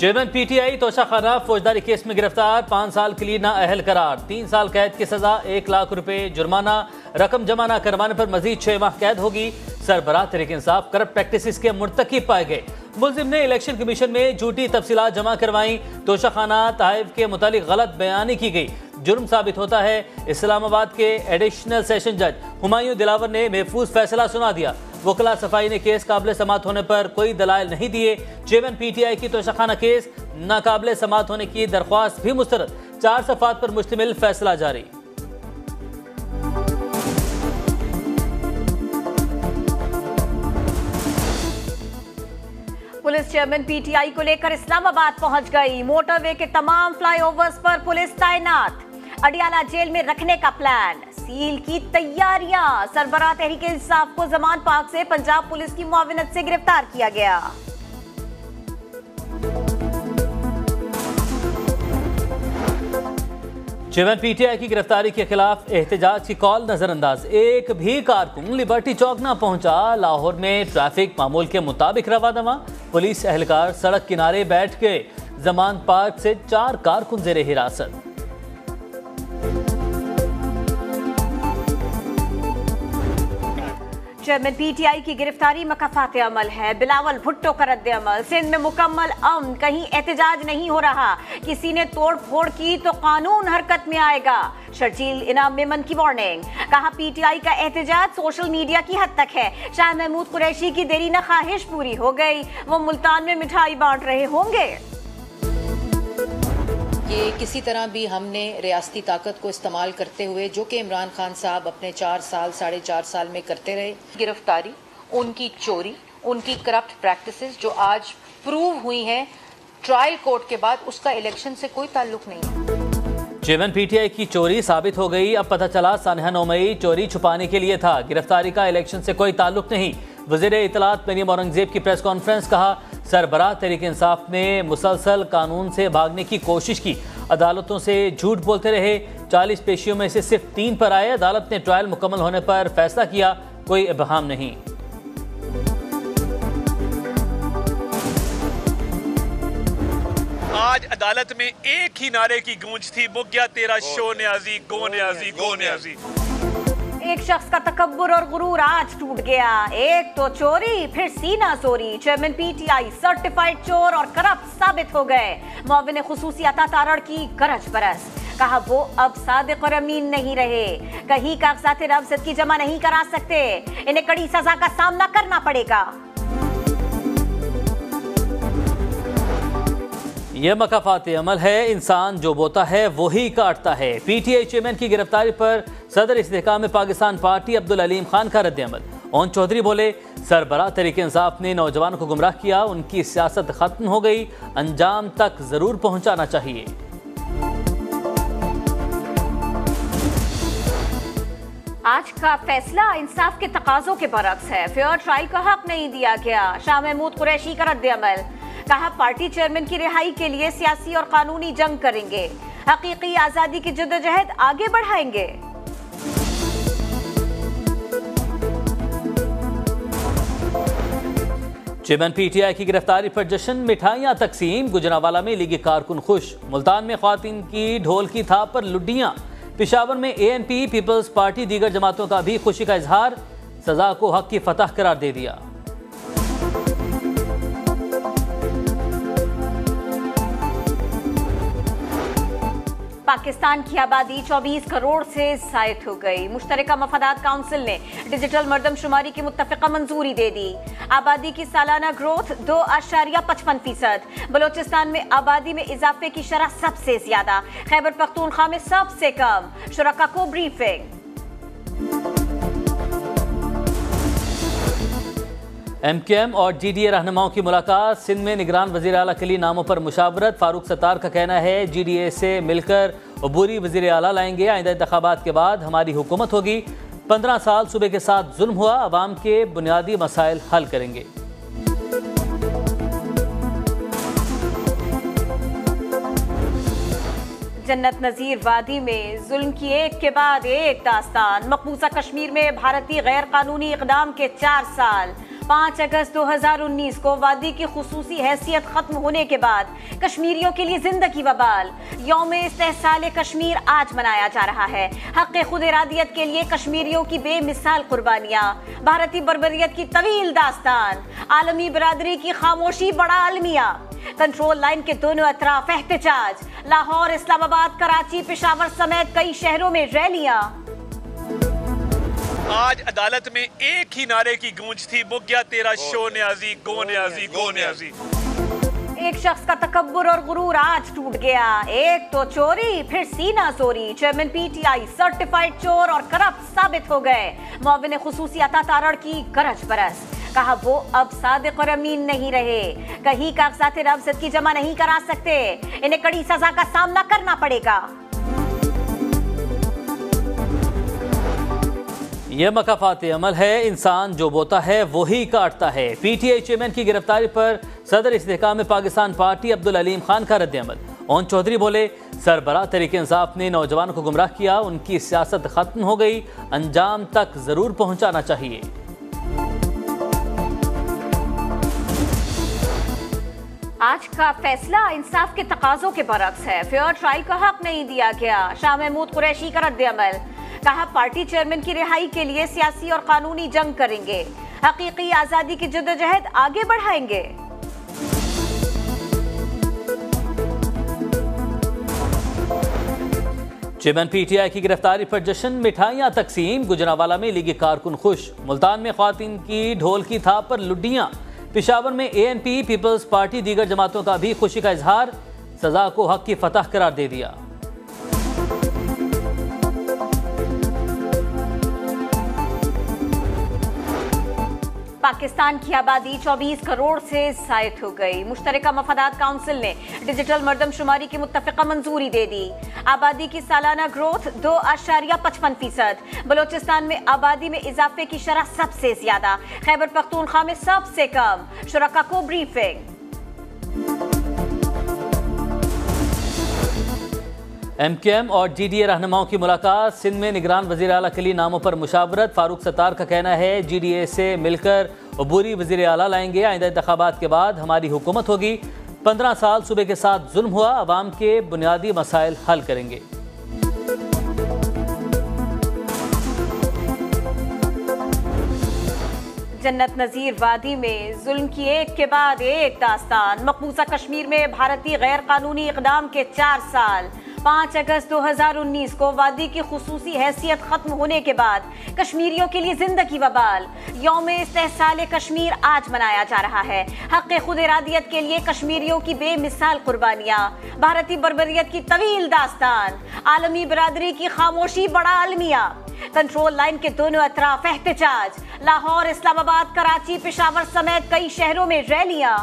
Chairman PTI Toshakhana फौजदारी case में गिरफ्तार, 5 साल के लिए नाअहल करार, 3 साल कैद की सजा, 1 लाख रुपए जुर्माना, रकम जमा न करवाने पर मजीद 6 माह कैद होगी। सरबराह तहरीक इंसाफ करप्ट प्रैक्टिसेस के मुर्तकिब पाए गए। मुलजिम ने इलेक्शन कमीशन में झूठी तफसीलात जमा करवाई। तोशाखाना तहफ़ के मुतालिक गलत बयानी की गई, जुर्म साबित होता है। इस्लामाबाद के एडिशनल सेशन जज हुमायूं दिलावर ने महफूज फैसला सुना दिया। वकला सफाई ने केस काबिल समात होने पर कोई दलाइल नहीं दिए। चेयरमैन पीटीआई की तोशाखाना केस नाकाबिल समात होने की दरख्वास्त भी मुस्तरद, 4 सफ़ात पर मुश्तमिल फैसला जारी। पुलिस चेयरमैन पीटीआई को लेकर इस्लामाबाद पहुंच गई। मोटरवे के तमाम फ्लाईओवर्स पर पुलिस तैनात, अडियाला जेल में रखने का प्लान, सील की तैयारियां। सरबराह तहरीक इंसाफ को जमान पाक से पंजाब पुलिस की मुआविनत से गिरफ्तार किया गया। चेयरमैन पीटीआई की गिरफ्तारी के खिलाफ एहतजाज की कॉल नजरअंदाज, एक भी कारकुन लिबर्टी चौक न पहुंचा। लाहौर में ट्रैफिक मामूल के मुताबिक रवा दवा, पुलिस एहलकार सड़क किनारे बैठ गए। जमान पार्क से 4 कारकुन जेरे हिरासत। चेयरमैन पीटीआई की गिरफ्तारी मकाफात अमल है। बिलावल भुट्टो का रद्द अमल, सिंध में मुकम्मल अमन, कहीं एहतजाज नहीं हो रहा। किसी ने तोड़ फोड़ की तो कानून हरकत में आएगा। शर्जील इनाम मेमन की वार्निंग, कहा पीटीआई का एहतजाज सोशल मीडिया की हद तक है। शाह महमूद कुरैशी की देरी न ख्वाहिश पूरी हो गई, वो मुल्तान में मिठाई बांट रहे होंगे। ये किसी तरह भी हमने रियासती ताकत को इस्तेमाल करते हुए, जो कि इमरान खान साहब अपने 4 साल 4.5 साल में करते रहे, गिरफ्तारी, उनकी चोरी, उनकी करप्ट प्रैक्टिसेस जो आज प्रूव हुई हैं ट्रायल कोर्ट के बाद, उसका इलेक्शन से कोई ताल्लुक नहीं है। चेयरमैन पीटीआई की चोरी साबित हो गई। अब पता चला सानहा 9 मई चोरी छुपाने के लिए था। गिरफ्तारी का इलेक्शन से कोई ताल्लुक नहीं। वज़ीर इत्तलात मरियम औरंगजेब की प्रेस कॉन्फ्रेंस, कहा सरबराह तहरीक इंसाफ ने मुसलसल कानून से भागने की कोशिश की, अदालतों से झूठ बोलते रहे। 40 पेशियों में से सिर्फ 3 पर आए। अदालत ने ट्रायल मुकम्मल होने पर फैसला किया, कोई इबहाम नहीं। आज अदालत में एक ही नारे की गूंज थी, मुक गया तेरा शो न्याजी, गो न्याजी, गो न्याजी। एक शख्स का तकब्बुर और गुरूर आज टूट गया। एक तो चोरी, फिर सीना चोरी। चेयरमैन पीटीआई सर्टिफाइड चोर और करप्ट साबित हो गए। मुआविन खुसूसी अता तारड़ की गरज बरस, कहा वो अब सादिक और अमीन नहीं रहे, कहीं कागजात नामजदगी की जमा नहीं करा सकते, इन्हें कड़ी सजा का सामना करना पड़ेगा। यह मकाफात अमल है, इंसान जो बोता है वही काटता है। पीटीआई चेयरमैन की गिरफ्तारी पर सदर इस्तेहकाम पाकिस्तान पार्टी अब्दुल अलीम खान का रद्द अमल। ओन चौधरी बोले सरबराह तहरीक इंसाफ ने नौजवानों को गुमराह किया, उनकी सियासत खत्म हो गई, अंजाम तक जरूर पहुंचाना चाहिए। आज का फैसला इंसाफ के तकाजों के बरक्स है। फेयर ट्रायल का हक नहीं दिया गया। शाह महमूद कुरैशी का रद्द अमल, कहा पार्टी चेयरमैन की रिहाई के लिए सियासी और कानूनी जंग करेंगे, हकीकी आजादी की जद्दोजहद आगे बढ़ाएंगे। चेयरमैन पीटीआई की गिरफ्तारी पर जश्न, मिठाइयां तकसीम। गुजरांवाला में लीगी कारकुन खुश। मुल्तान में ख्वातीन की ढोल की थाप पर लुड्डियां। पेशावर में एएनपी पीपल्स पार्टी दीगर जमातों का भी खुशी का इजहार, सजा को हक की फतह करार दे दिया। पाकिस्तान की आबादी 24 करोड़ से जायद हो गई। मुश्तरका मफादात काउंसिल ने डिजिटल मरदमशुमारी की मुत्तफ़िक़ा मंजूरी दे दी। आबादी की सालाना ग्रोथ 2.55%। बलोचिस्तान में आबादी में इजाफे की शरह सबसे ज्यादा, खैबर पख्तूनख्वा में सबसे कम। शुरका को ब्रीफिंग। एमकेएम और जीडीए रहनुमाओं की मुलाकात। सिंध में निगरान वज़ीर आला के लिए नामों पर मुशावरत। फारूक सत्तार का कहना है जीडीए से मिलकर अबूरी वज़ीर आला लाएंगे, आइंदा इंतखाबात के बाद हमारी हुकूमत होगी। 15 साल सूबे के साथ जुल्म हुआ, अवाम के बुनियादी मसाइल हल करेंगे। जन्नत नज़ीर वादी में जुल्म की एक के बाद एक दास्तान। मकबूजा कश्मीर में भारतीय गैर कानूनी इकदाम के 4 साल। 5 अगस्त 2019 को वादी की खुसूसी हैसियत खत्म होने के बाद कश्मीरियों के लिए जिंदगी वबाल। यौम इस्तेहसाल कश्मीर आज मनाया जा रहा है। हक़ खुद इरादियत के लिए कश्मीरियों की बेमिसाल कुर्बानियां, भारतीय बर्बरियत की तवील दास्तान, आलमी बरादरी की खामोशी बड़ा अलमिया, कंट्रोल लाइन के दोनों अतराफ एहतजाज, लाहौर, इस्लामाबाद, कराची, पेशावर समेत कई शहरों में रैलियां। आज अदालत में एक ही नारे की गूंज थी, मुक गया तेरा शो न्याजी, गो न्याजी, गो न्याजी। एक शख्स का तकब्बुर और गुरूर आज टूट गया। एक तो चोरी, फिर सीना चोरी। चेयरमैन पीटीआई सर्टिफाइड चोर और करप्ट साबित हो गए। मुअव्विन खुसूसी अता तारड़ की गरज बरस। कहा वो अब सादिक और अमीन नहीं रहे, कहीं कागजात नामजद की जमा नहीं करा सकते, इन्हें कड़ी सजा का सामना करना पड़ेगा। यह मकाफात अमल है, इंसान जो बोता है वही काटता है। पीटीआई चेयरमैन की गिरफ्तारी पर सदर इस्तेहकाम पाकिस्तान पार्टी अब्दुल अलीम खान का रद्द-ए-अमल। ओन चौधरी बोले, सरबराह तहरीक इंसाफ ने नौजवानों को गुमराह किया, उनकी सियासत खत्म हो गई, अंजाम तक जरूर पहुंचाना चाहिए। आज का फैसला इंसाफ के तकाजों के बरक्स है। फेयर ट्रायल का हक नहीं दिया गया। शाह महमूद कुरैशी का रद्द-ए-अमल। कहा पार्टी चेयरमैन की रिहाई के लिए सियासी और कानूनी जंग करेंगे, हकीकी आजादी की जद्दोजहद आगे बढ़ाएंगे। चेयरमैन पीटीआई की गिरफ्तारी पर जश्न, मिठाइयां तकसीम। गुजरांवाला में लीगी कारकुन खुश। मुल्तान में ख्वातीन की ढोल की थाप पर लुड्डियां। पेशावर में एएनपी, पीपल्स पार्टी, दीगर जमातों का भी खुशी का इजहार। सजा को हक की फतह करार दे दिया। पाकिस्तान की आबादी 24 करोड़ से जायद हो गई। मुश्तरका मफादात काउंसिल ने डिजिटल मर्दमशुमारी की मुत्तफिका मंजूरी दे दी। आबादी की सालाना ग्रोथ 2.55%। बलोचिस्तान में आबादी में इजाफे की शरह सबसे ज्यादा, खैबर पख्तूनख्वा में सबसे कम। शुरका को ब्रीफिंग। एमकेएम और जीडीए रहनुमाओं की मुलाकात। सिंध में निगरान वजीर आला के लिए नामों पर मुशावरत। फारूक सत्तार का कहना है जीडीए से मिलकर अबूरी वजीर आला लाएंगे, आइंदा इंतखाबात के बाद हमारी हुकूमत होगी। 15 साल सूबे के साथ जुल्म हुआ, अवाम के बुनियादी मसाइल हल करेंगे। जन्नत नजीर वादी में जुल्म की एक के बाद एक दास्तान। मकबूजा कश्मीर में भारतीय गैर कानूनी इकदाम के 4 साल। 5 अगस्त 2019 को वादी की खुसूसी हैसियत खत्म होने के बाद कश्मीरियों के लिए जिंदगी वबाल। यौम इस्तेहसाल कश्मीर आज मनाया जा रहा है। हक़ खुद इरादियत के लिए कश्मीरियों की बेमिसाल कुर्बानियां, भारतीय बर्बरियत की तवील दास्तान, आलमी बरादरी की खामोशी बड़ा अलमिया, कंट्रोल लाइन के दोनों अतराफ एहतजाज, लाहौर, इस्लामाबाद, कराची, पेशावर समेत कई शहरों में रैलियां।